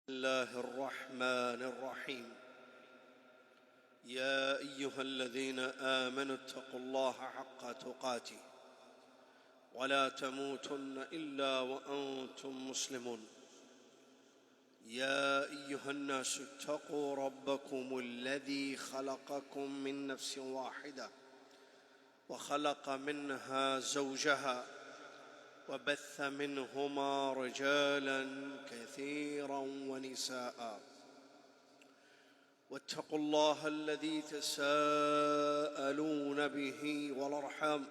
الله الرحمن الرحيم. يا أيها الذين آمنوا اتقوا الله حق تقاته ولا تموتن إلا وأنتم مسلمون. يا أيها الناس اتقوا ربكم الذي خلقكم من نفس واحدة وخلق منها زوجها وبث منهما رجالا كثيرا ونساء واتقوا الله الذي تساءلون به والأرحام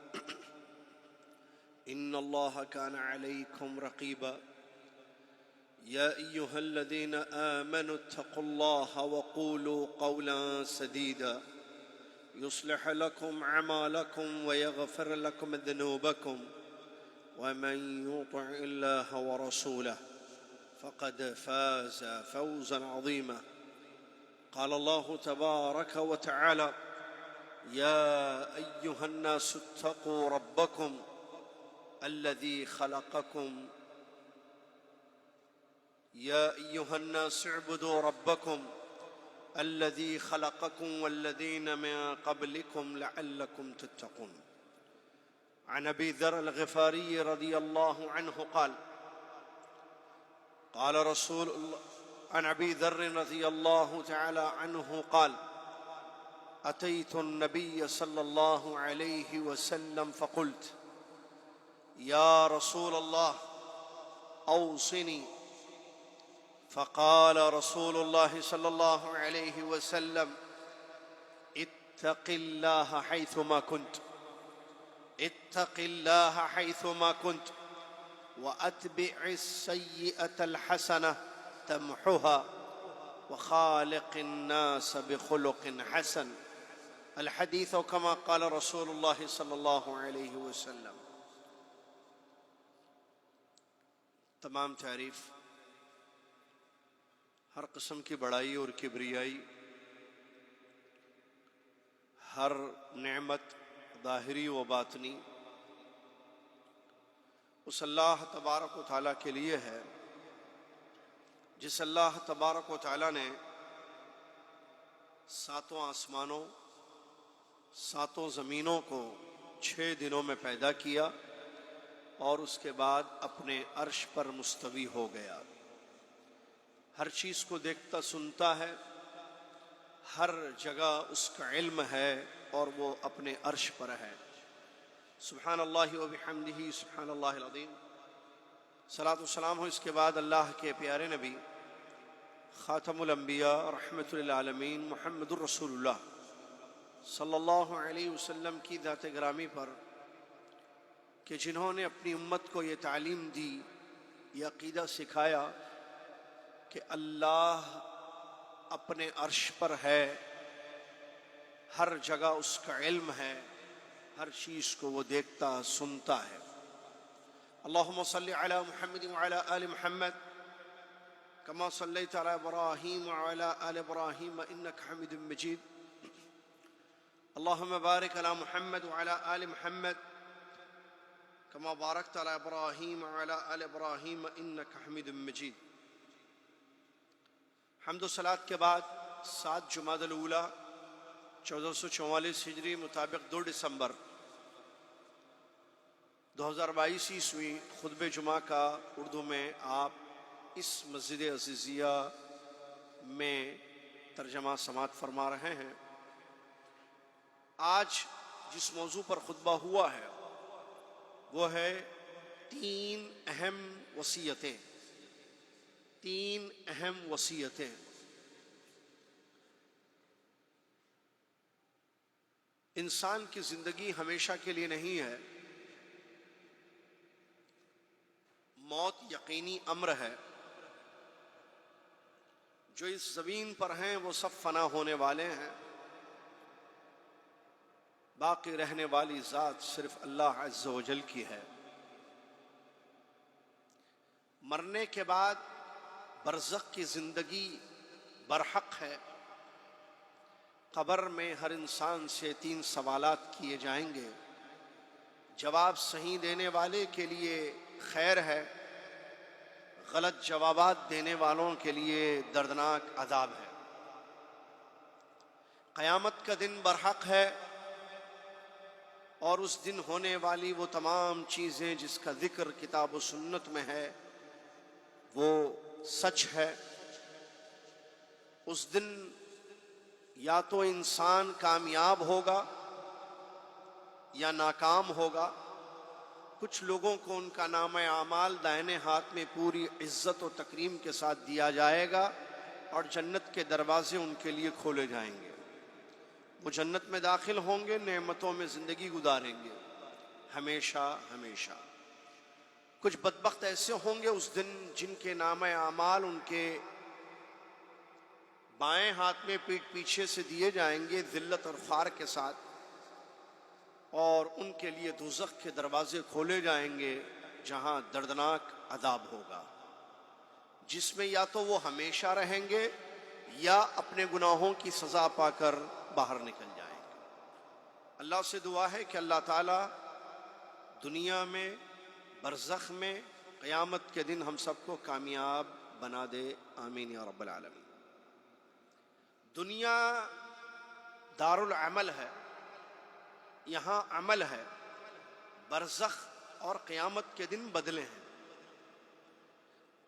إن الله كان عليكم رقيبا. يا أيها الذين آمنوا اتقوا الله وقولوا قولا سديدا يصلح لكم أعمالكم ويغفر لكم ذنوبكم ومن يطع الله ورسوله فقد فاز فوزا عظيما. قال الله تبارك وتعالى: يا أيها الناس اتقوا ربكم الذي خلقكم يا أيها الناس اعبدوا ربكم الذي خلقكم والذين من قبلكم لعلكم تتقون. عن أبي ذر الغفاري رضي الله عنه قال قال رسول الله عن أبي ذر رضي الله تعالى عنه قال: أتيت النبي صلى الله عليه وسلم فقلت: يا رسول الله أوصني. فقال رسول الله صلى الله عليه وسلم: اتق الله حيثما كنت، اتق الله حيثما كنت، وأتبع السيئة الحسنة تمحها، وخالق الناس بخلق حسن. الحديث كما قال رسول الله صلی اللہ علیہ وسلم. تمام تعریف، ہر قسم کی بڑائی اور کبریائی، ہر نعمت ظاہری و باطنی اس اللہ تبارک و تعالیٰ کے لیے ہے، جس اللہ تبارک و تعالیٰ نے ساتوں آسمانوں، ساتوں زمینوں کو 6 دنوں میں پیدا کیا اور اس کے بعد اپنے عرش پر مستوی ہو گیا. ہر چیز کو دیکھتا سنتا ہے، ہر جگہ اس کا علم ہے اور وہ اپنے عرش پر ہے. سبحان اللہ و بحمدہ سبحان اللہ العظیم. صلاۃ و سلام ہو اس کے بعد اللہ کے پیارے نبی خاتم الانبیاء رحمۃ للعالمین محمد الرسول اللہ صلی اللہ علیہ وسلم کی ذات گرامی پر، کہ جنہوں نے اپنی امت کو یہ تعلیم دی، یہ عقیدہ سکھایا کہ اللہ اپنے عرش پر ہے، ہر جگہ اس کا علم ہے، ہر چیز کو وہ دیکھتا سنتا ہے. اللہم صلی علی محمد وعلی آل محمد کما صلیت علی ابراہیم وعلی آل ابراہیم انک حمید مجید. اللہم بارک علی محمد وعلی آل محمد کما بارکت علی ابراہیم وعلی آل ابراہیم انک حمید مجید. حمد و صلات کے بعد 7 جمادی الاولی 1444 ہجری مطابق 2 دسمبر 2022 عیسوی خطبہ جمعہ کا اردو میں آپ اس مسجد عزیزیہ میں ترجمہ سماعت فرما رہے ہیں. آج جس موضوع پر خطبہ ہوا ہے وہ ہے 3 اہم وصیتیں. 3 اہم وصیتیں. انسان کی زندگی ہمیشہ کے لیے نہیں ہے. موت یقینی امر ہے. جو اس زمین پر ہیں وہ سب فنا ہونے والے ہیں. باقی رہنے والی ذات صرف اللہ عز و جل کی ہے. مرنے کے بعد برزخ کی زندگی برحق ہے. قبر میں ہر انسان سے 3 سوالات کیے جائیں گے. جواب صحیح دینے والے کے لیے خیر ہے، غلط جوابات دینے والوں کے لیے دردناک عذاب ہے۔ قیامت کا دن برحق ہے، اور اس دن ہونے والی وہ تمام چیزیں جس کا ذکر کتاب و سنت میں ہے وہ سچ ہے۔ اس دن یا تو انسان کامیاب ہوگا یا ناکام ہوگا۔ کچھ لوگوں کو ان کا نامہ اعمال دائنے ہاتھ میں پوری عزت و تکریم کے ساتھ دیا جائے گا، اور جنت کے دروازے ان کے لیے کھولے جائیں گے۔ وہ جنت میں داخل ہوں گے، نعمتوں میں زندگی گزاریں گے ہمیشہ ہمیشہ۔ کچھ بدبخت ایسے ہوں گے اس دن جن کے نامہ اعمال ان کے بائیں ہاتھ میں پیٹھ پیچھے سے دیے جائیں گے ذلت اور خوار کے ساتھ، اور ان کے لیے دوزخ کے دروازے کھولے جائیں گے جہاں دردناک عذاب ہوگا، جس میں یا تو وہ ہمیشہ رہیں گے یا اپنے گناہوں کی سزا پا کر باہر نکل جائیں گے۔ اللہ سے دعا ہے کہ اللہ تعالیٰ دنیا میں، برزخ میں، قیامت کے دن ہم سب کو کامیاب بنا دے، آمین یا رب العالمین۔ دنیا دار العمل ہے، یہاں عمل ہے، برزخ اور قیامت کے دن بدلے ہیں۔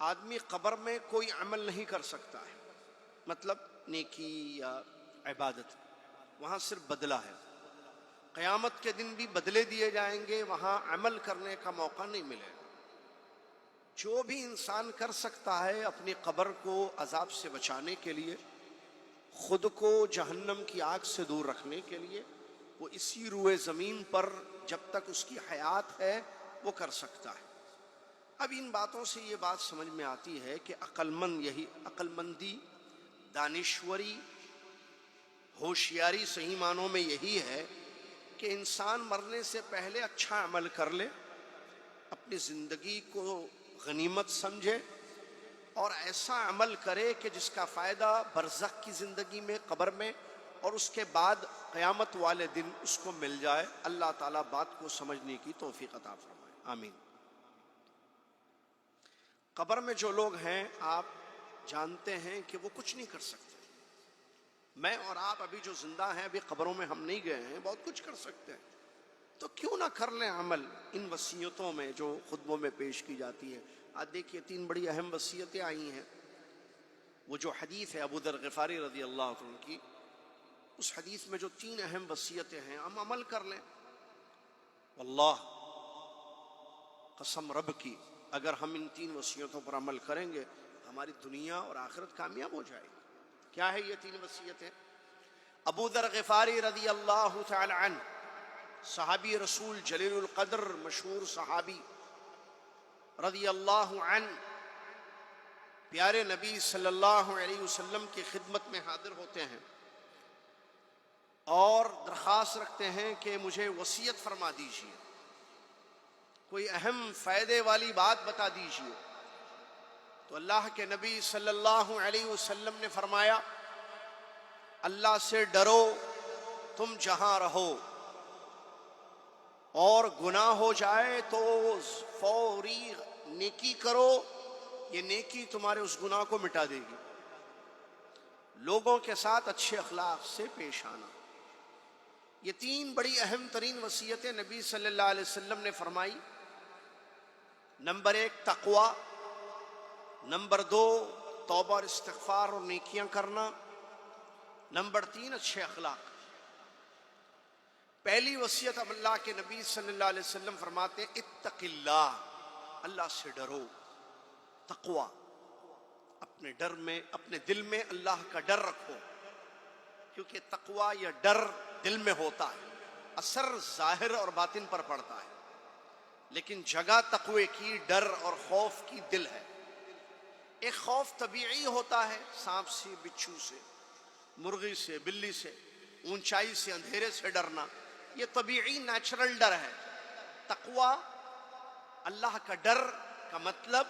آدمی قبر میں کوئی عمل نہیں کر سکتا ہے، مطلب نیکی یا عبادت، وہاں صرف بدلہ ہے۔ قیامت کے دن بھی بدلے دیے جائیں گے، وہاں عمل کرنے کا موقع نہیں ملے گا۔ جو بھی انسان کر سکتا ہے اپنی قبر کو عذاب سے بچانے کے لیے، خود کو جہنم کی آگ سے دور رکھنے کے لیے، وہ اسی روئے زمین پر جب تک اس کی حیات ہے وہ کر سکتا ہے۔ اب ان باتوں سے یہ بات سمجھ میں آتی ہے کہ عقل مندی، دانشوری، ہوشیاری صحیح معنوں میں یہی ہے کہ انسان مرنے سے پہلے اچھا عمل کر لے، اپنی زندگی کو غنیمت سمجھے، اور ایسا عمل کرے کہ جس کا فائدہ برزخ کی زندگی میں، قبر میں، اور اس کے بعد قیامت والے دن اس کو مل جائے۔ اللہ تعالیٰ بات کو سمجھنے کی توفیق عطا فرمائے، آمین۔ قبر میں جو لوگ ہیں آپ جانتے ہیں کہ وہ کچھ نہیں کر سکتے۔ میں اور آپ ابھی جو زندہ ہیں، ابھی قبروں میں ہم نہیں گئے ہیں، بہت کچھ کر سکتے ہیں، تو کیوں نہ کر لیں عمل ان وصیتوں میں جو خطبوں میں پیش کی جاتی ہے۔ آج دیکھیے 3 بڑی اہم وصیتیں آئی ہیں۔ وہ جو حدیث ہے ابو ذر غفاری رضی اللہ عنہ کی، اس حدیث میں جو 3 اہم وصیتیں ہیں ہم عمل کر لیں۔ واللہ، قسم رب کی، اگر ہم ان 3 وصیتوں پر عمل کریں گے ہماری دنیا اور آخرت کامیاب ہو جائے گی۔ کیا ہے یہ 3 وصیتیں؟ ابو ذر غفاری رضی اللہ تعالی عنہ، صحابی رسول جلیل القدر، مشہور صحابی رضی اللہ عنہ، پیارے نبی صلی اللہ علیہ وسلم کی خدمت میں حاضر ہوتے ہیں اور درخواست رکھتے ہیں کہ مجھے وصیت فرما دیجیے، کوئی اہم فائدے والی بات بتا دیجیے۔ تو اللہ کے نبی صلی اللہ علیہ وسلم نے فرمایا، اللہ سے ڈرو تم جہاں رہو، اور گناہ ہو جائے تو فوری نیکی کرو، یہ نیکی تمہارے اس گناہ کو مٹا دے گی۔ لوگوں کے ساتھ اچھے اخلاق سے پیش آنا۔ یہ 3 بڑی اہم ترین وصیتیں نبی صلی اللہ علیہ وسلم نے فرمائی۔ نمبر 1 تقوی، نمبر 2 توبہ اور استغفار اور نیکیاں کرنا، نمبر 3 اچھے اخلاق۔ پہلی وصیت اب اللہ کے نبی صلی اللہ علیہ وسلم فرماتے ہیں، اتق اللہ، اللہ سے ڈرو۔ تقوی، اپنے ڈر میں، اپنے دل میں اللہ کا ڈر رکھو، کیونکہ تقوی یا ڈر دل میں ہوتا ہے، اثر ظاہر اور باطن پر پڑتا ہے، لیکن جگہ تقوی کی، ڈر اور خوف کی دل ہے۔ ایک خوف طبیعی ہوتا ہے، سانپ سے، بچھو سے، مرغی سے، بلی سے، اونچائی سے، اندھیرے سے ڈرنا، یہ طبیعی نیچرل ڈر ہے۔ تقوی، اللہ کا ڈر کا مطلب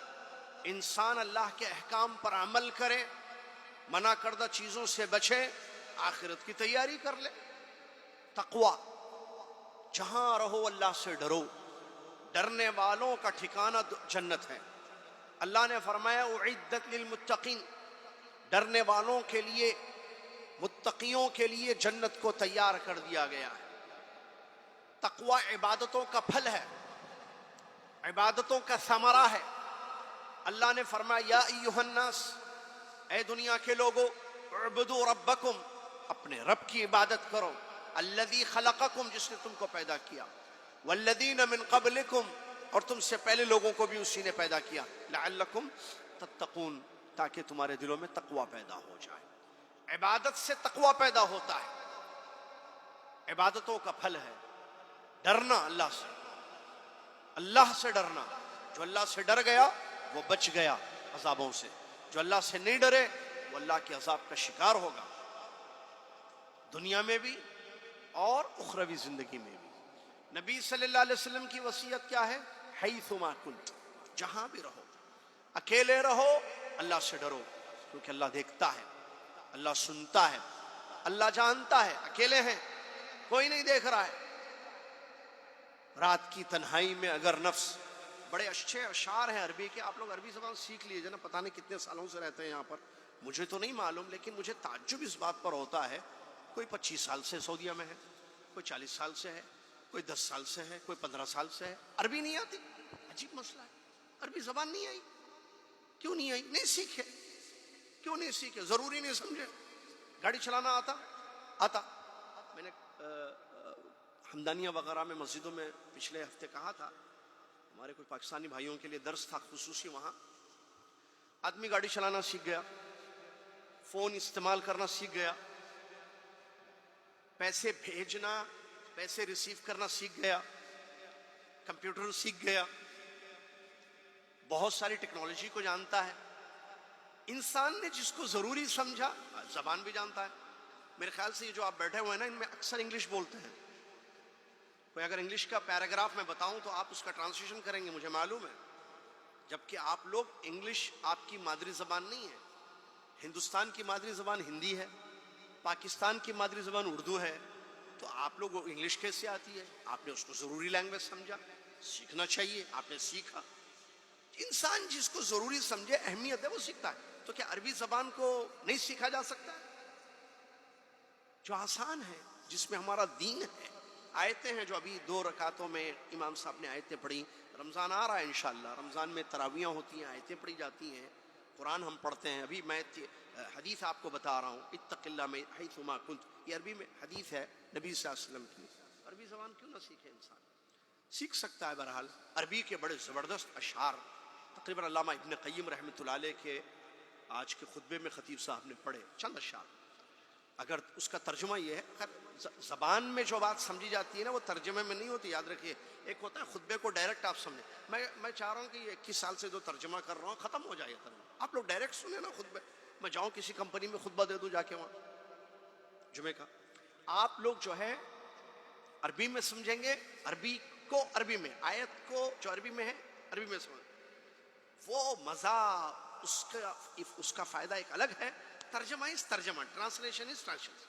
انسان اللہ کے احکام پر عمل کرے، منع کردہ چیزوں سے بچے، آخرت کی تیاری کر لے۔ تقوی، جہاں رہو اللہ سے ڈرو، ڈرنے والوں کا ٹھکانہ جنت ہے۔ اللہ نے فرمایا اعدت للمتقین، ڈرنے والوں کے لیے، متقیوں کے لیے جنت کو تیار کر دیا گیا ہے۔ تقوی عبادتوں کا پھل ہے، عبادتوں کا ثمرہ ہے۔ اللہ نے فرمایا یا ایھا الناس، اے دنیا کے لوگو، اعبدوا ربکم، اپنے رب کی عبادت کرو، الذی خلقکم، جس نے تم کو پیدا کیا، والذین من قبلکم، اور تم سے پہلے لوگوں کو بھی اسی نے پیدا کیا، لعلکم تتقون، تاکہ تمہارے دلوں میں تقوی پیدا ہو جائے۔ عبادت سے تقوی پیدا ہوتا ہے، عبادتوں کا پھل ہے ڈرنا اللہ سے، اللہ سے ڈرنا۔ جو اللہ سے ڈر گیا وہ بچ گیا عذابوں سے، جو اللہ سے نہیں ڈرے وہ اللہ کے عذاب کا شکار ہوگا، دنیا میں بھی اور اخروی زندگی میں بھی۔ نبی صلی اللہ علیہ وسلم کی وصیت کیا ہے؟ حیثما کنت، جہاں بھی رہو، اکیلے رہو، اللہ سے ڈرو، کیونکہ اللہ دیکھتا ہے، اللہ سنتا ہے، اللہ جانتا ہے۔ اکیلے ہیں، کوئی نہیں دیکھ رہا ہے۔ رات کی تنہائی میں اگر نفس، بڑے اچھے اشعار ہیں عربی کے، آپ لوگ عربی زبان سیکھ لیجئے نا، پتہ نہیں کتنے سالوں سے رہتے ہیں یہاں پر، مجھے تو نہیں معلوم، لیکن مجھے تعجب اس بات پر ہوتا ہے، کوئی 25 سال سے سعودیہ میں ہے، کوئی 40 سال سے ہے، کوئی 10 سال سے ہے، کوئی 15 سال سے ہے، عربی نہیں آتی۔ عجیب مسئلہ ہے، عربی زبان نہیں آئی، کیوں نہیں آئی؟ نہیں سیکھے، کیوں نہیں سیکھے؟ ضروری نہیں سمجھے؟ گاڑی چلانا آتا۔ میں نے حمدانیہ وغیرہ میں مسجدوں میں پچھلے ہفتے کہا تھا، ہمارے کوئی پاکستانی بھائیوں کے لیے درس تھا خصوصی، وہاں آدمی گاڑی چلانا سیکھ گیا، فون استعمال کرنا سیکھ گیا، پیسے بھیجنا، پیسے ریسیو کرنا سیکھ گیا، کمپیوٹر سیکھ گیا، بہت ساری ٹیکنالوجی کو جانتا ہے۔ انسان نے جس کو ضروری سمجھا، زبان بھی جانتا ہے۔ میرے خیال سے یہ جو آپ بیٹھے ہوئے ہیں نا، ان میں اکثر انگلش بولتے ہیں۔ کوئی اگر انگلش کا پیراگراف میں بتاؤں تو آپ اس کا ٹرانسلیشن کریں گے، مجھے معلوم ہے، جبکہ آپ لوگ انگلش آپ کی مادری زبان نہیں ہے۔ ہندوستان کی مادری زبان ہندی ہے، پاکستان کی مادری زبان اردو ہے، تو آپ لوگ انگلش کیسے آتی ہے؟ آپ نے اس کو ضروری لینگویج سمجھا، سیکھنا چاہیے، آپ نے سیکھا۔ انسان جس کو ضروری سمجھے، اہمیت ہے، وہ سیکھتا ہے۔ تو کیا عربی زبان کو نہیں سیکھا جا سکتا؟ جو آسان ہے، جس میں ہمارا دین ہے۔ آیتیں ہیں جو ابھی 2 رکعتوں میں امام صاحب نے آیتیں پڑھی، رمضان آ رہا ہے انشاءاللہ، رمضان میں تراویحیں ہوتی ہیں، آیتیں پڑھی جاتی ہیں، قرآن ہم پڑھتے ہیں۔ ابھی میں حدیث آپ کو بتا رہا ہوں، اتق اللہ میں حیثما کنت، یہ عربی میں حدیث ہے نبی صلی اللہ علیہ وسلم کی۔ عربی زبان کیوں نہ سیکھے انسان؟ سیکھ سکتا ہے۔ بہرحال عربی کے بڑے زبردست اشعار تقریباً علامہ ابن قیم رحمۃ اللہ علیہ کے آج کے خطبے میں خطیب صاحب نے پڑھے، چند اشعار۔ اگر اس کا ترجمہ یہ ہے، زبان میں جو بات سمجھی جاتی ہے نا، وہ ترجمے میں نہیں ہوتی، یاد رکھیے۔ ایک ہوتا ہے خطبے کو ڈائریکٹ آپ سمجھیں، میں چاہ رہا ہوں کہ یہ 21 سال سے جو ترجمہ کر رہا ہوں ختم ہو جائے ترجمہ، آپ لوگ ڈائریکٹ سنیں نا خطبے۔ میں جاؤں کسی کمپنی میں خطبہ دے دوں جا کے وہاں جمعے کا، آپ لوگ جو ہے عربی میں سمجھیں گے، عربی کو عربی میں، آیت کو جو عربی میں ہے عربی میں سمجھیں، وہ مزہ، اس کا فائدہ ایک الگ ہے۔ ترجمہ از ترجمہ، ٹرانسلیشن از ٹرانسلیشن،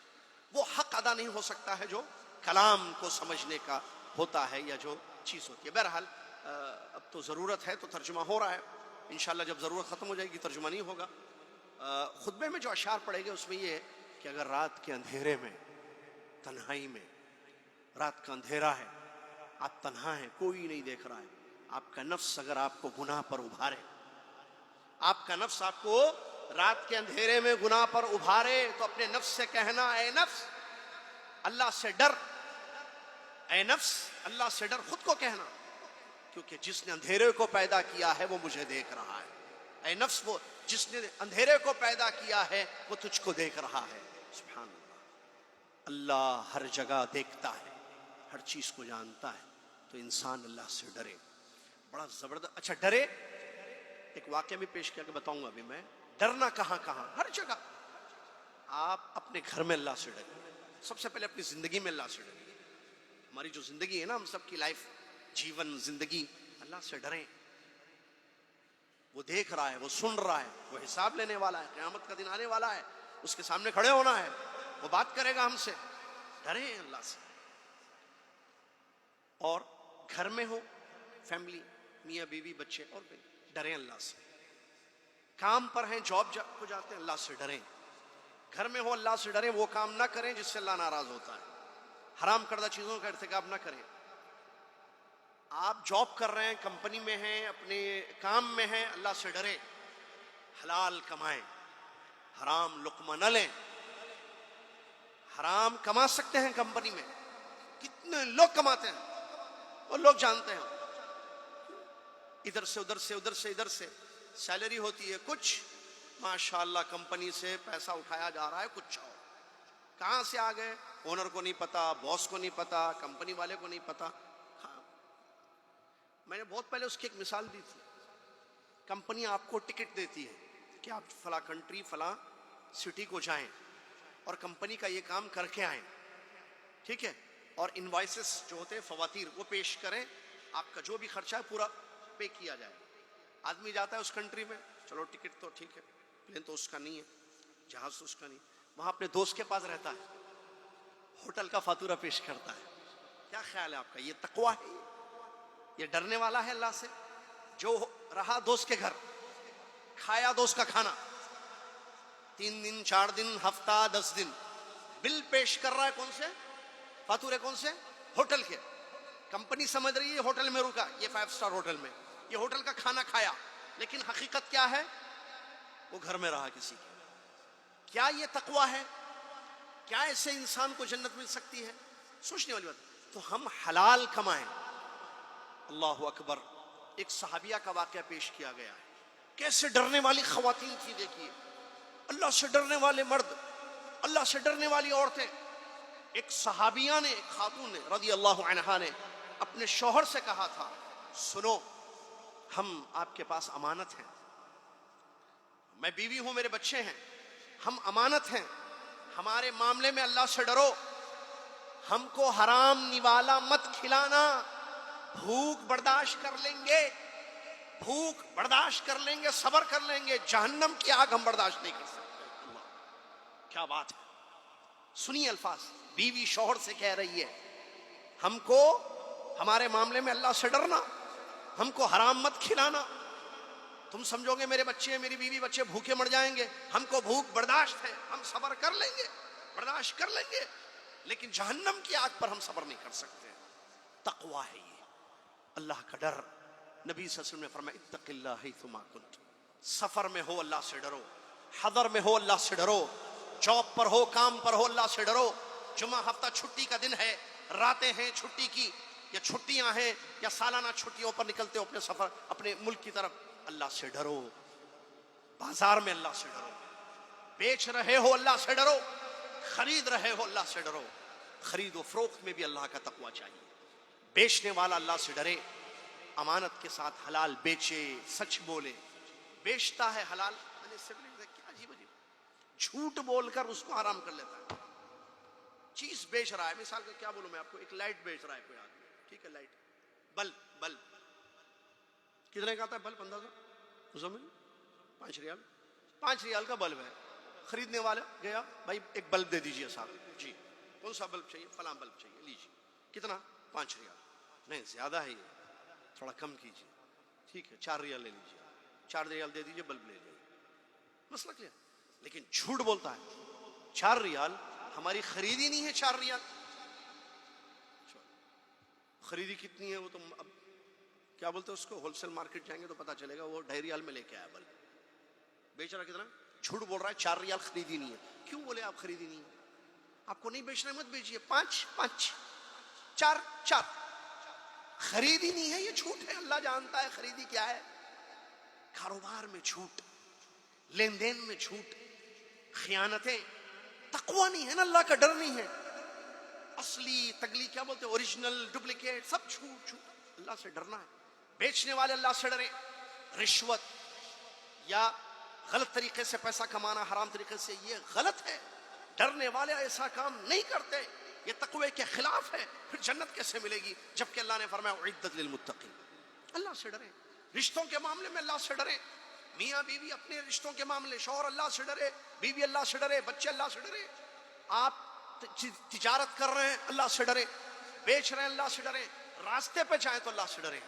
وہ حق ادا نہیں ہو سکتا ہے جو کلام کو سمجھنے کا ہوتا ہے یا جو چیز ہوتی ہے۔ بہرحال اب تو ضرورت ہے تو ترجمہ ہو رہا ہے، انشاءاللہ جب ضرورت ختم ہو جائے گی ترجمہ نہیں ہوگا۔ خطبے میں جو اشعار پڑھے گے اس میں یہ ہے کہ اگر رات کے اندھیرے میں، تنہائی میں، رات کا اندھیرا ہے، آپ تنہا ہیں، کوئی نہیں دیکھ رہا ہے، آپ کا نفس اگر آپ کو گناہ پر ابھارے، آپ کا نفس آپ کو رات کے اندھیرے میں گناہ پر ابھارے، تو اپنے نفس سے کہنا، اے نفس اللہ سے ڈر، اے نفس اللہ سے ڈر، خود کو کہنا، کیونکہ جس نے اندھیرے کو پیدا کیا ہے وہ مجھے دیکھ رہا ہے۔ اے نفس، وہ جس نے اندھیرے کو پیدا کیا ہے وہ تجھ کو دیکھ رہا ہے۔ سبحان اللہ، اللہ ہر جگہ دیکھتا ہے، ہر چیز کو جانتا ہے، تو انسان اللہ سے ڈرے۔ بڑا زبردست، اچھا ڈرے، ایک واقعہ بھی پیش کیا کہ بتاؤں گا ابھی میں۔ ڈرنا کہاں کہاں؟ ہر جگہ۔ آپ اپنے گھر میں اللہ سے ڈریں، سب سے پہلے اپنی زندگی میں اللہ سے ڈریں۔ ہماری جو زندگی ہے نا، ہم سب کی لائف، جیون، زندگی، اللہ سے ڈریں۔ وہ دیکھ رہا ہے، وہ سن رہا ہے، وہ حساب لینے والا ہے، قیامت کا دن آنے والا ہے، اس کے سامنے کھڑے ہونا ہے، وہ بات کرے گا ہم سے۔ ڈریں اللہ سے۔ اور گھر میں ہو، فیملی، میاں بیوی بچے، اور بھی ڈریں اللہ سے۔ کام پر ہیں، جاب کو جاتے ہیں، اللہ سے ڈریں. گھر میں ہو اللہ سے ڈریں، وہ کام نہ کریں جس سے اللہ ناراض ہوتا ہے. حرام کردہ چیزوں کا ارتکاب نہ کریں. آپ جاب کر رہے ہیں، کمپنی میں ہیں، اپنے کام میں ہیں، اللہ سے ڈریں، حلال کمائیں، حرام لقمہ نہ لیں. حرام کما سکتے ہیں کمپنی میں، کتنے لوگ کماتے ہیں، وہ لوگ جانتے ہیں. ادھر سے ادھر سے، ادھر سے ادھر سے سیلری ہوتی ہے کچھ، ماشاءاللہ کمپنی سے پیسہ اٹھایا جا رہا ہے کچھ اور. کہاں سے آ گئے اونر کو نہیں پتا، باس کو نہیں پتا، کمپنی والے کو نہیں پتا. ہاں، میں نے بہت پہلے اس کی ایک مثال دی تھی. کمپنی آپ کو ٹکٹ دیتی ہے کہ آپ فلاں کنٹری، فلاں سٹی کو جائیں اور کمپنی کا یہ کام کر کے آئیں، ٹھیک ہے، اور انوائسز جو ہوتے ہیں، فواتیر، وہ پیش کریں، آپ کا جو بھی خرچہ ہے پورا پے کیا جائے. آدمی جاتا ہے اس کنٹری میں، چلو ٹکٹ تو ٹھیک ہے، پلین تو اس کا نہیں ہے، جہاز تو اس کا نہیں، وہاں اپنے دوست کے پاس رہتا ہے، ہوٹل کا فاتورہ پیش کرتا ہے. کیا خیال ہے آپ کا؟ یہ تقویٰ ہے؟ یہ ڈرنے والا ہے اللہ سے؟ جو رہا دوست کے گھر، کھایا دوست کا کھانا، 3 دن 4 دن، ہفتہ 10 دن، بل پیش کر رہا ہے کون سے؟ فاتورے کون سے؟ ہوٹل کے. کمپنی سمجھ رہی ہے ہوٹل میں رکا، یہ 5 سٹار ہوٹل میں، یہ ہوٹل کا کھانا کھایا، لیکن حقیقت کیا ہے؟ وہ گھر میں رہا کسی کے. کیا یہ تقویٰ ہے؟ کیا ایسے انسان کو جنت مل سکتی ہے؟ سوچنے والی بات. تو ہم حلال کمائیں. اللہ اکبر. ایک صحابیہ کا واقعہ پیش کیا گیا ہے. کیسے ڈرنے والی خواتین تھی، دیکھیے، اللہ سے ڈرنے والے مرد، اللہ سے ڈرنے والی عورتیں. ایک صحابیہ نے، ایک خاتون نے رضی اللہ عنہا نے اپنے شوہر سے کہا تھا، سنو، ہم آپ کے پاس امانت ہیں، میں بیوی ہوں، میرے بچے ہیں، ہم امانت ہیں، ہمارے معاملے میں اللہ سے ڈرو، ہم کو حرام نوالا مت کھلانا، بھوک برداشت کر لیں گے، بھوک برداشت کر لیں گے، صبر کر لیں گے، جہنم کی آگ ہم برداشت نہیں کر سکتے. اللہ، کیا بات ہے. سنیے الفاظ، بیوی شوہر سے کہہ رہی ہے، ہم کو ہمارے معاملے میں اللہ سے ڈرنا، ہم کو حرام مت کھلانا. تم سمجھو گے میرے بچے، میری بیوی بچے بھوکے مر جائیں گے، ہم کو بھوک برداشت ہے، ہم صبر کر لیں گے، برداشت کر لیں گے، لیکن جہنم کی آگ پر ہم صبر نہیں کر سکتے. تقویٰ ہے یہ، اللہ کا ڈر. نبی صلی اللہ علیہ وسلم نے فرمایا، اتق اللہ حیثما کنت. سفر میں ہو اللہ سے ڈرو، حضر میں ہو اللہ سے ڈرو، جاب پر ہو، کام پر ہو، اللہ سے ڈرو. جمعہ ہفتہ چھٹی کا دن ہے، راتیں ہیں چھٹی کی، یا چھٹیاں ہیں، یا سالانہ چھٹیوں پر نکلتے ہو اپنے سفر، اپنے ملک کی طرف، اللہ سے ڈرو. بازار میں اللہ سے ڈرو، بیچ رہے ہو اللہ سے ڈرو، خرید رہے ہو اللہ سے ڈرو. خرید و فروخت میں بھی اللہ کا تقویٰ چاہیے. بیچنے والا اللہ سے ڈرے، امانت کے ساتھ حلال بیچے، سچ بولے. بیچتا ہے حلال، میں نے اس سے کیا عجیب عجیب جھوٹ بول کر اس کو حرام کر لیتا ہے. چیز بیچ رہا ہے، مثال کا کیا بولوں میں آپ کو، ایک لائٹ بیچ رہا ہے کوئی آدمی، ٹھیک ہے، لائٹ، بلب کتنے کا آتا ہے بلب اندازہ؟ 5 ریال، 5 ریال کا بلب ہے. خریدنے والا گیا، بھائی ایک بلب دے دیجئے صاحب. جی، کون سا بلب چاہیے؟ فلاں بلب چاہیے، لیجیے. کتنا؟ 5 ریال. نہیں زیادہ ہے یہ، تھوڑا کم کیجیے. ٹھیک ہے، 4 ریال لے لیجیے، 4 ریال دے دیجیے، بلب لے لیجیے. مسئلہ کیا؟ لیکن جھوٹ بولتا ہے. 4 ریال ہماری خریدی نہیں ہے. 4 ریال خریدی کتنی ہے وہ تو اب کیا بولتے ہیں اس کو، ہول سیل مارکیٹ جائیں گے تو پتا چلے گا. وہ 2.5 ریال میں لے کے آیا بلب، بیچ رہا کتنا؟ جھوٹ بول رہا ہے، 4 ریال خریدی نہیں ہے. کیوں بولے آپ خریدی نہیں ہے؟ آپ کو نہیں بیچنا مت بیچیے. 5 4 خریدی نہیں ہے، یہ جھوٹ ہے. اللہ جانتا ہے خریدی کیا ہے. کاروبار میں جھوٹ، لین دین میں جھوٹ، خیانتیں. تقویٰ نہیں ہے نا، اللہ کا ڈر نہیں ہے. اصلی تگلی کیا بولتے ہیں، اوریجنل ڈپلیکیٹ سب جھوٹ. اللہ سے ڈرنا ہے. بیچنے والے اللہ سے ڈرے. رشوت یا غلط طریقے سے پیسہ کمانا، حرام طریقے سے، یہ غلط ہے. ڈرنے والے ایسا کام نہیں کرتے، یہ تقوی کے خلاف ہے. پھر جنت کیسے ملے گی جبکہ اللہ نے فرمایا اعدت للمتقین. اللہ سے ڈرے. رشتوں کے معاملے میں اللہ سے ڈرے. میاں بیوی اپنے رشتوں کے معاملے، شوہر اللہ سے ڈرے، بیوی اللہ سے ڈرے، بچے اللہ سے ڈرے. آپ تجارت کر رہے ہیں، اللہ سے ڈرے. بیچ رہے ہیں، اللہ سے ڈرے. راستے پہ جائیں تو اللہ سے ڈرے.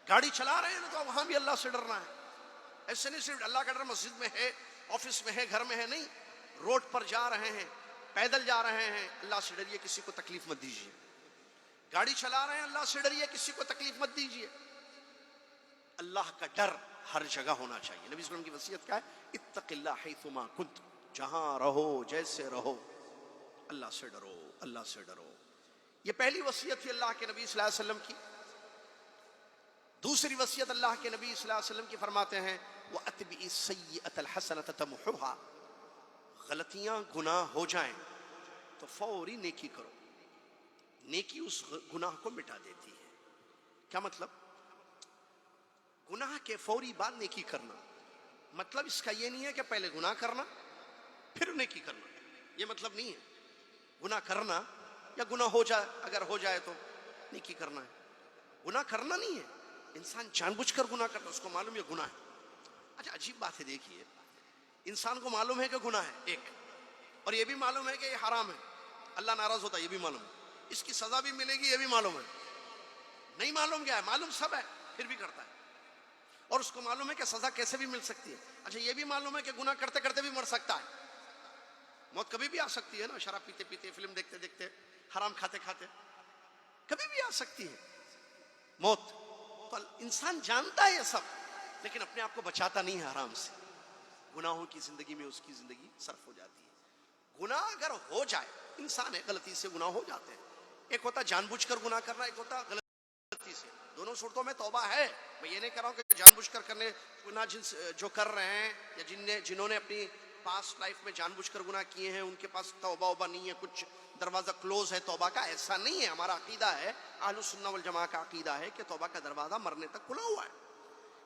گاڑی چلا رہے ہیں تو وہاں بھی اللہ سے ڈرنا ہے. ایسے نہیں صرف اللہ کا ڈر مسجد میں ہے، آفس میں ہے، گھر میں ہے، نہیں، روڈ پر جا رہے ہیں، پیدل جا رہے ہیں، اللہ سے ڈریے، کسی کو تکلیف مت دیجیے. گاڑی چلا رہے ہیں، اللہ سے ڈریے، کسی کو تکلیف مت دیجیے. اللہ کا ڈر ہر جگہ ہونا چاہیے. نبی صلی اللہ علیہ وسلم کی وصیت کیا ہے؟ اتق اللہ حیثما کنت، جہاں رہو، جیسے رہو، اللہ سے ڈرو، اللہ سے ڈرو. یہ پہلی وصیت تھی اللہ کے نبی صلی اللہ علیہ وسلم کی. دوسری وصیت اللہ کے نبی صلی اللہ علیہ وسلم کی فرماتے ہیں وَأَتْبِعِ السَّيِّئَةَ الْحَسَنَةَ تَمْحُوهَا، غلطیاں گناہ ہو جائیں تو فوری نیکی کرو، نیکی اس گناہ کو مٹا دیتی ہے. کیا مطلب؟ گناہ کے فوری بعد نیکی کرنا، مطلب اس کا یہ نہیں ہے کہ پہلے گناہ کرنا پھر نیکی کرنا، یہ مطلب نہیں ہے. گناہ کرنا یا گناہ ہو جائے، اگر ہو جائے تو نیکی کرنا ہے. گناہ کرنا نہیں ہے، انسان جان بوجھ کر گناہ کرتا، اس کو معلوم ہے گناہ ہے. اچھا عجیب بات ہے، دیکھیے، انسان کو معلوم ہے کہ گناہ ہے ایک، اور یہ بھی معلوم ہے کہ یہ حرام ہے، اللہ ناراض ہوتا ہے، یہ بھی معلوم ہے، اس کی سزا بھی ملے گی، یہ بھی معلوم ہے. نہیں معلوم کیا ہے؟ معلوم سب ہے، پھر بھی کرتا ہے. اور اس کو معلوم ہے کہ سزا کیسے بھی مل سکتی ہے. اچھا یہ بھی معلوم ہے کہ گناہ کرتے کرتے بھی مر سکتا ہے، موت کبھی بھی آ سکتی ہے نا، شراب پیتے پیتے، فلم دیکھتے دیکھتے، حرام کھاتے کھاتے، کبھی بھی آ سکتی ہے موت. تو انسان جانتا ہے یہ سب، لیکن اپنے آپ کو بچاتا نہیں ہے حرام سے. گناہوں کی زندگی میں اس کی زندگی صرف ہو جاتی ہے. گناہ اگر ہو جائے، انسان ہے، غلطی سے گناہ ہو جاتے ہیں. ایک ہوتا جان بوجھ کر گناہ کرنا، ایک ہوتا غلطی سے. دونوں صورتوں میں توبہ ہے. میں یہ نہیں کہہ رہا ہوں کہ جان بوجھ کر کرنے گناہ جو کر رہے ہیں یا جنہوں نے اپنی پاسٹ لائف میں جان بوجھ کر گناہ کیے ہیں ان کے پاس توبہ وبہ نہیں ہے، کچھ دروازہ کلوز ہے توبہ کا، ایسا نہیں ہے. ہمارا عقیدہ ہے، اہل السنہ والجماعہ کا عقیدہ ہے کہ توبہ کا دروازہ مرنے تک کھلا ہوا ہے.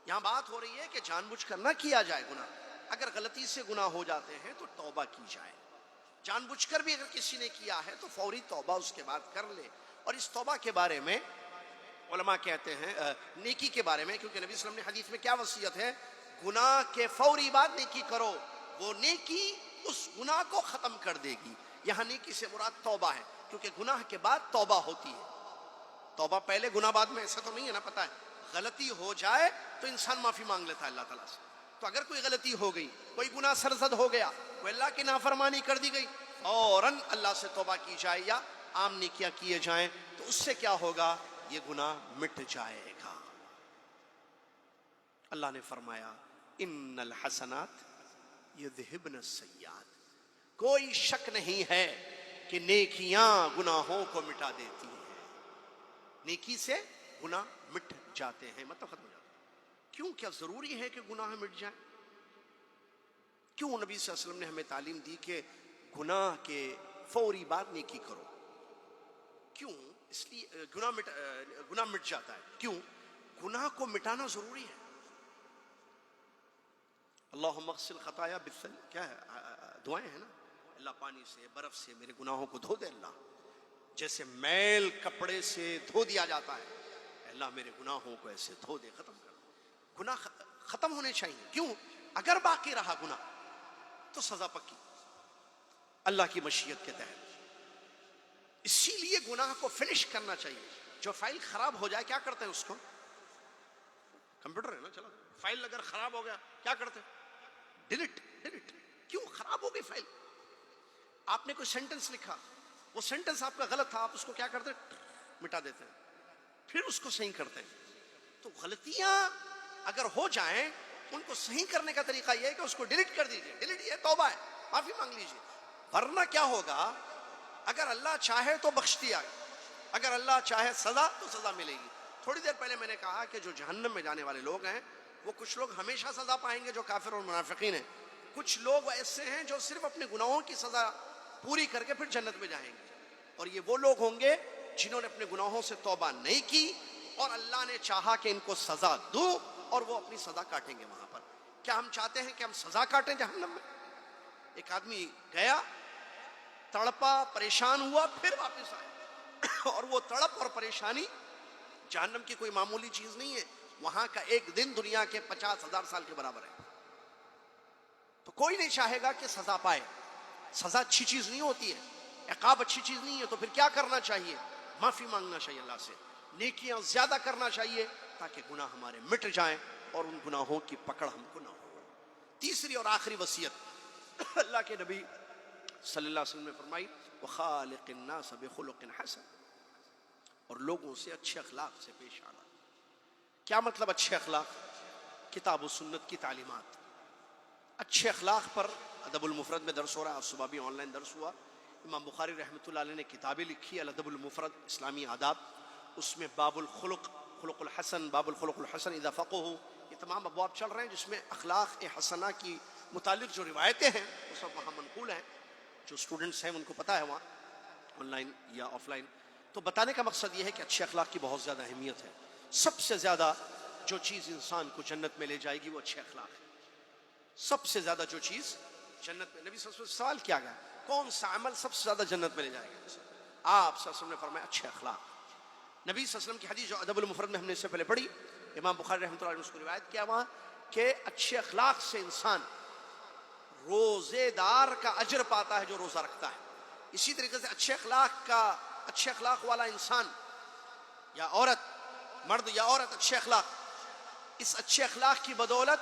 یہاں بات ہو رہی ہے کہ جان بوجھ کر نہ کیا جائے گناہ. اگر غلطی سے گناہ ہو جاتے ہیں تو توبہ کی جائے. جان بوجھ کر بھی اگر کسی نے کیا ہے تو فوری توبہ اس کے بعد کر لے. اور اس توبہ کے بارے میں علماء کہتے ہیں، نیکی کے بارے میں، کیونکہ نبی صلی اللہ علیہ وسلم نے حدیث میں کیا وصیت ہے؟ گناہ کے فوری بعد نیکی کرو، وہ نیکی اس گناہ کو ختم کر دے گی. یہاں نیکی سے مراد توبہ ہے، کیونکہ گناہ کے بعد توبہ ہوتی ہے. توبہ پہلے گناہ بعد میں، ایسا تو نہیں ہے نا. پتہ ہے غلطی ہو جائے تو انسان معافی مانگ لیتا ہے اللہ تعالیٰ سے. تو اگر کوئی غلطی ہو گئی، کوئی گناہ سرزد ہو گیا، کوئی اللہ کی نافرمانی کر دی گئی، فوراً اللہ سے توبہ کی جائے یا عام نیکیاں کیے جائیں، تو اس سے کیا ہوگا؟ یہ گناہ مٹ جائے گا. اللہ نے فرمایا ان الحسنات یذہبن السیئات، کوئی شک نہیں ہے کہ نیکیاں گناہوں کو مٹا دیتی ہیں. نیکی سے گناہ مٹ جاتے ہیں، مطلب ختم ہو جاتے ہیں. کیوں؟ کیا ضروری ہے کہ گناہ مٹ جائیں؟ کیوں نبی صلی اللہ علیہ وسلم نے ہمیں تعلیم دی کہ گناہ کے فوری بعد نیکی کرو؟ کیوں؟ اس لیے گناہ مٹ جاتا ہے. کیوں؟ گناہ کو مٹانا ضروری ہے. اللہم اغسل خطایا بالثلج، کیا ہے دعائیں ہیں نا، اللہ پانی سے، برف سے میرے گناہوں کو دھو دے. اللہ جیسے میل کپڑے سے دھو دیا جاتا ہے، اللہ میرے گناہوں کو ایسے دھو دے، ختم کر دے. گناہ ختم ہونے چاہیے. کیوں؟ اگر باقی رہا گناہ تو سزا پکی اللہ کی مشیت کے تحت. اسی لیے گناہ کو فنش کرنا چاہیے. جو فائل خراب ہو جائے کیا کرتے ہیں؟ اس کو، کمپیوٹر ہے نا چلا، فائل اگر خراب ہو گیا کیا کرتے ہیں؟ ڈیلیٹ. کیوں؟ خراب ہو گئی فائل. آپ نے کوئی سینٹنس لکھا، وہ سینٹنس آپ کا غلط تھا، آپ اس کو کیا کرتے ہیں؟ مٹا دیتے ہیں، پھر اس کو صحیح کرتے ہیں. تو غلطیاں اگر ہو جائیں ان کو صحیح کرنے کا طریقہ یہ ہے کہ اس کو ڈیلیٹ کر دیجئے. ڈیلیٹ یہ توبہ ہے، معافی مانگ لیجئے. ورنہ کیا ہوگا؟ اگر اللہ چاہے تو بخش دیا، اگر اللہ چاہے سزا تو سزا ملے گی. تھوڑی دیر پہلے میں نے کہا کہ جو جہنم میں جانے والے لوگ ہیں وہ کچھ لوگ ہمیشہ سزا پائیں گے جو کافر اور منافقین ہیں. کچھ لوگ ایسے ہیں جو صرف اپنے گناہوں کی سزا پوری کر کے پھر جنت میں جائیں گے. اور یہ وہ لوگ ہوں گے جنہوں نے اپنے گناہوں سے توبہ نہیں کی اور اللہ نے چاہا کہ ان کو سزا دوں اور وہ اپنی سزا کاٹیں گے وہاں پر. کیا ہم چاہتے ہیں کہ ہم سزا کاٹیں جہنم میں؟ ایک آدمی گیا، تڑپا، پریشان ہوا، پھر واپس آیا. اور وہ تڑپ اور پریشانی جہنم کی کوئی معمولی چیز نہیں ہے. وہاں کا ایک دن دنیا کے 50,000 سال کے برابر ہے. تو کوئی نہیں چاہے گا کہ سزا پائے. سزا اچھی چیز نہیں ہوتی ہے، عقاب اچھی چیز نہیں ہے. تو پھر کیا کرنا چاہیے؟ معافی مانگنا چاہیے اللہ سے، نیکیاں زیادہ کرنا چاہیے تاکہ گناہ ہمارے مٹ جائیں اور ان گناہوں کی پکڑ ہم کو نہ ہو۔ تیسری اور آخری وصیت اللہ کے نبی صلی اللہ علیہ وسلم نے فرمائی وَخَالِقِ النَّاسَ بِخُلُقٍ حَسَنٍ، اور لوگوں سے اچھے اخلاق سے پیش آنا۔ کیا مطلب اچھے اخلاق؟ کتاب و سنت کی تعلیمات۔ اچھے اخلاق پر ادب المفرد میں درس ہو رہا ہے، آج صبح بھی آن لائن درس ہوا۔ امام بخاری رحمۃ اللہ علیہ نے کتابیں لکھی الادب المفرد، اسلامی آداب، اس میں باب الخلق، خلق الحسن، باب الخلق الحسن اذا فقہوا، یہ تمام ابواب چل رہے ہیں جس میں اخلاق حسنہ کی متعلق جو روایتیں ہیں وہ سب وہاں منقول ہیں۔ جو اسٹوڈنٹس ہیں ان کو پتہ ہے وہاں آن لائن یا آف لائن۔ تو بتانے کا مقصد یہ ہے کہ اچھے اخلاق کی بہت زیادہ اہمیت ہے۔ سب سے زیادہ جو چیز انسان کو جنت میں لے جائے گی وہ اچھے اخلاق ہے۔ سب سے زیادہ جو چیز جنت میں، نبی صلی اللہ علیہ وسلم سے سوال کیا گیا کون سا عمل سب سے زیادہ جنت میں لے جائے گا؟ آپ صلی اللہ علیہ وسلم نے فرمایا اچھے اخلاق۔ نبی صلی اللہ علیہ وسلم کی حدیث جو ادب المفرد میں ہم نے اس سے پہلے پڑھی، امام بخاری رحمۃ اللہ علیہ نے اس کو روایت کیا وہاں کہ اچھے اخلاق سے انسان روزے دار کا اجر پاتا ہے جو روزہ رکھتا ہے۔ اسی طریقے سے اچھے اخلاق والا انسان یا عورت، مرد یا عورت اچھے اخلاق، اس اچھے اخلاق کی بدولت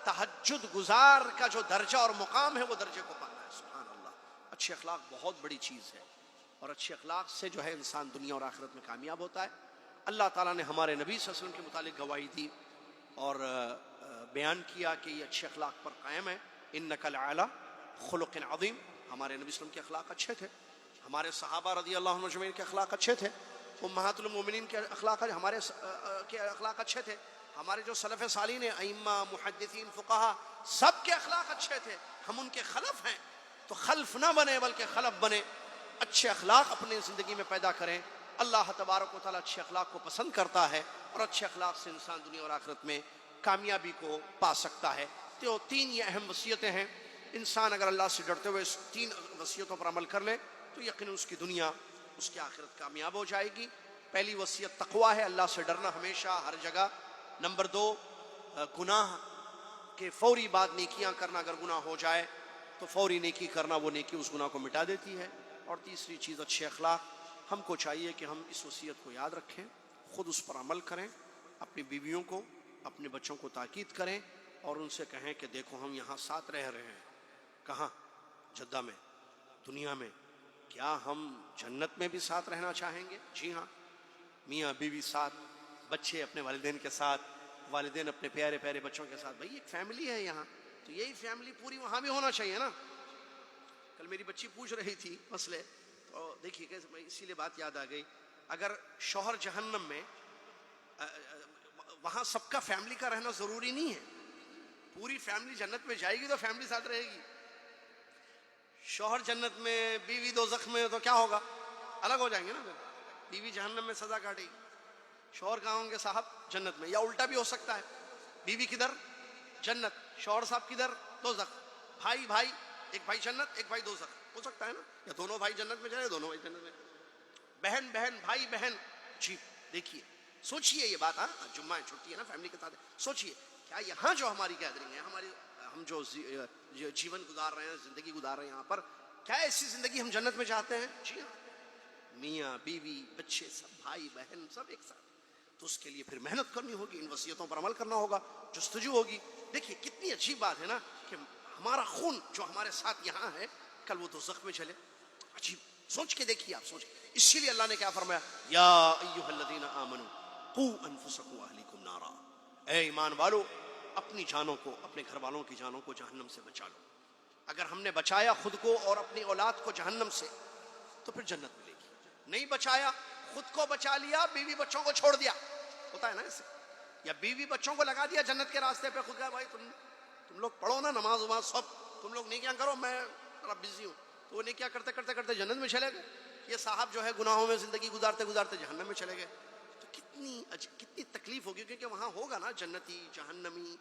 تہجد گزار کا جو درجہ اور مقام ہے وہ درجے کو پاتا ہے۔ سبحان اللہ، اچھے اخلاق بہت بڑی چیز ہے، اور اچھے اخلاق سے جو ہے انسان دنیا اور آخرت میں کامیاب ہوتا ہے۔ اللہ تعالیٰ نے ہمارے نبی صلی اللہ علیہ وسلم کے متعلق گواہی دی اور بیان کیا کہ یہ اچھے اخلاق پر قائم ہے۔ انک لعلی خلق عظیم، ہمارے نبی صلی اللہ علیہ وسلم کے اخلاق اچھے تھے، ہمارے صحابہ رضی اللہ عنہم اجمعین کے اخلاق اچھے تھے، امہات المومنین کے اخلاق ہمارے کے اخلاق اچھے تھے، ہمارے جو سلف صالحین ہیں ائمہ، محدثین، فقہا، سب کے اخلاق اچھے تھے۔ ہم ان کے خلف ہیں تو خلف نہ بنے بلکہ خلف بنے، اچھے اخلاق اپنی زندگی میں پیدا کریں۔ اللہ تبارک و تعالیٰ اچھے اخلاق کو پسند کرتا ہے، اور اچھے اخلاق سے انسان دنیا اور آخرت میں کامیابی کو پا سکتا ہے۔ تو تین یہ اہم وصیتیں ہیں، انسان اگر اللہ سے ڈرتے ہوئے اس تین وصیتوں پر عمل کر لے تو یقیناً اس کی دنیا، اس کی آخرت کامیاب ہو جائے گی۔ پہلی وصیت تقویٰ ہے، اللہ سے ڈرنا ہمیشہ ہر جگہ۔ نمبر دو، گناہ کے فوری بعد نیکیاں کرنا، اگر گناہ ہو جائے تو فوری نیکی کرنا، وہ نیکی اس گناہ کو مٹا دیتی ہے۔ اور تیسری چیز اچھے اخلاق، ہم کو چاہیے کہ ہم اس وصیت کو یاد رکھیں، خود اس پر عمل کریں، اپنی بیویوں کو، اپنے بچوں کو تاکید کریں اور ان سے کہیں کہ دیکھو ہم یہاں ساتھ رہ رہے ہیں۔ کہاں؟ جدہ میں، دنیا میں۔ کیا ہم جنت میں بھی ساتھ رہنا چاہیں گے؟ جی ہاں، میاں بیوی ساتھ، بچے اپنے والدین کے ساتھ، والدین اپنے پیارے پیارے بچوں کے ساتھ۔ بھائی ایک فیملی ہے یہاں، تو یہی فیملی پوری وہاں بھی ہونا چاہیے نا۔ کل میری بچی پوچھ رہی تھی مسئلے، تو دیکھیے کہ اسی لیے بات یاد آ گئی، اگر شوہر جہنم میں، وہاں سب کا فیملی کا رہنا ضروری نہیں ہے۔ پوری فیملی جنت میں جائے گی تو فیملی ساتھ رہے گی۔ شوہر جنت میں، بیوی دوزخ میں، تو کیا ہوگا؟ الگ ہو جائیں گے نا۔ بیوی جہنم میں سزا کاٹے گی، شوہر کہاں ہوں گے؟ صاحب جنت میں۔ یا الٹا بھی ہو سکتا ہے، بیوی کدھر؟ جنت، شوہر صاحب کدھر؟ دوزخ۔ بھائی بھائی، ایک بھائی جنت ایک بھائی دوزخ، ہو سکتا ہے نا۔ یا دونوں بھائی جنت میں جائے، دونوں بھائی جنت میں، بہن بہن، بھائی بہن۔ جی دیکھیے، سوچئے یہ بات، ہاں جمعہ چھٹی ہے نا، فیملی کے ساتھ سوچئے کیا یہاں جو ہماری گیدرنگ ہے، ہم جو جیون گزار رہے ہیں، زندگی گزار رہے ہیں یہاں پر، کیا ایسی زندگی ہم جنت میں چاہتے ہیں؟ جی ہاں، میاں بیوی بچے سب، بھائی بہن سب ایک ساتھ۔ تو اس کے لیے پھر محنت کرنی ہوگی، ان وصیتوں پر عمل کرنا ہوگا، جستجو ہوگی۔ دیکھیے کتنی عجیب بات ہے نا کہ ہمارا خون جو ہمارے ساتھ یہاں ہے، کل وہ دوزخ میں چلے۔ عجیب، سوچ کے دیکھیے آپ، سوچ۔ اسی لیے اللہ نے کیا فرمایا، یا ایھا الذین آمنوا قوا انفسکم واہلیکم نارا، اے ایمان والو اپنی جانوں کو، اپنے گھر والوں کی جانوں کو جہنم سے بچا لو۔ اگر ہم نے بچایا خود کو اور اپنی اولاد کو جہنم سے تو پھر جنت ملے گی۔ نہیں بچایا، خود کو بچا لیا، بیوی بچوں کو چھوڑ دیا، ہوتا ہے نا اسے، یا بیوی بچوں کو لگا دیا جنت کے راستے پہ، خود کہا بھائی تم لوگ پڑھو نا، نماز وماز سب، تم لوگ نیکیاں کرو، میں ذرا بزی ہوں، تو وہ نیکیاں کرتے کرتے کرتے جنت میں چلے گئے۔ یہ صاحب جو ہے گناہوں میں زندگی گزارتے گزارتے جہنم میں چلے گئے۔ تو کتنی تکلیف ہوگی، کیونکہ وہاں ہوگا نا جنتی جہنمی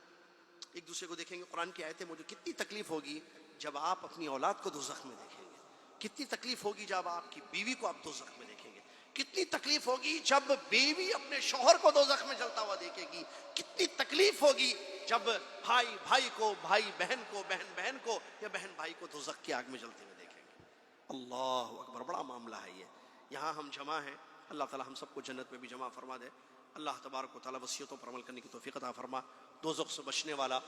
ایک دوسرے کو دیکھیں گے۔ قرآن کی آیتیں موجود، کتنی تکلیف ہوگی جب آپ اپنی اولاد کو دوزخ میں دیکھیں گے، کتنی تکلیف ہوگی جب آپ کی بیوی کو آپ دوزخ میں دیکھیں گے، کتنی تکلیف ہوگی جب بیوی اپنے شوہر کو دوزخ میں جلتا ہوا دیکھے گی، کتنی تکلیف ہوگی جب بھائی بھائی کو، بھائی بہن کو، بہن بہن کو، یا بہن بھائی کو دوزخ کی آگ میں جلتے ہوئے دیکھیں گے۔ اللہ اکبر، بڑا معاملہ ہے یہ۔ یہاں ہم جمع ہیں، اللہ تعالی ہم سب کو جنت میں بھی جمع فرما دے۔ اللہ تبارک و تعالی وصیتوں پر عمل کرنے کی توفیق عطا فرما۔ دوزخ سے بچنے والا،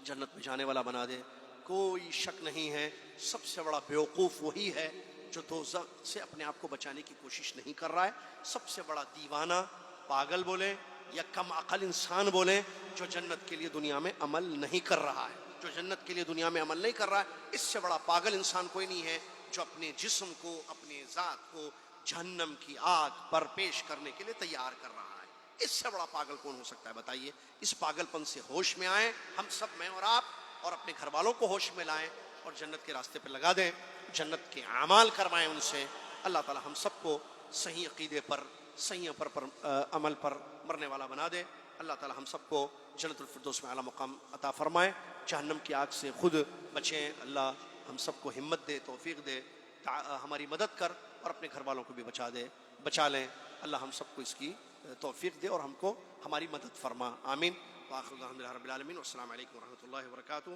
جنت میں جانے والا بنا دے۔ کوئی شک نہیں ہے سب سے بڑا بیوقوف وہی ہے جو دوزخ سے اپنے آپ کو بچانے کی کوشش نہیں کر رہا ہے۔ سب سے بڑا دیوانہ، پاگل بولے یا کم عقل انسان بولے جو جنت کے لیے دنیا میں عمل نہیں کر رہا ہے، جو جنت کے لیے دنیا میں عمل نہیں کر رہا ہے، اس سے بڑا پاگل انسان کوئی نہیں ہے جو اپنے جسم کو، اپنے ذات کو جہنم کی آگ پر پیش کرنے کے لیے تیار کر رہا ہے۔ اس سے بڑا پاگل کون ہو سکتا ہے بتائیے؟ اس پاگل پن سے ہوش میں آئیں ہم سب، میں اور آپ، اور اپنے گھر والوں کو ہوش میں لائیں اور جنت کے راستے پہ لگا دیں، جنت کے اعمال کروائیں ان سے۔ اللہ تعالی ہم سب کو صحیح عقیدے پر، صحیح عمل پر مرنے والا بنا دے۔ اللہ تعالی ہم سب کو جنت الفردوس میں اعلیٰ مقام عطا فرمائے، جہنم کی آگ سے خود بچیں۔ اللہ ہم سب کو ہمت دے، توفیق دے، ہماری مدد کر اور اپنے گھر والوں کو بھی بچا لیں۔ اللہ ہم سب کو اس کی توفیق دے اور ہم کو ہماری مدد فرما، آمین۔ وآخر دعوانا الحمد للہ رب العالمین، والسلام علیکم ورحمۃ اللہ وبرکاتہ۔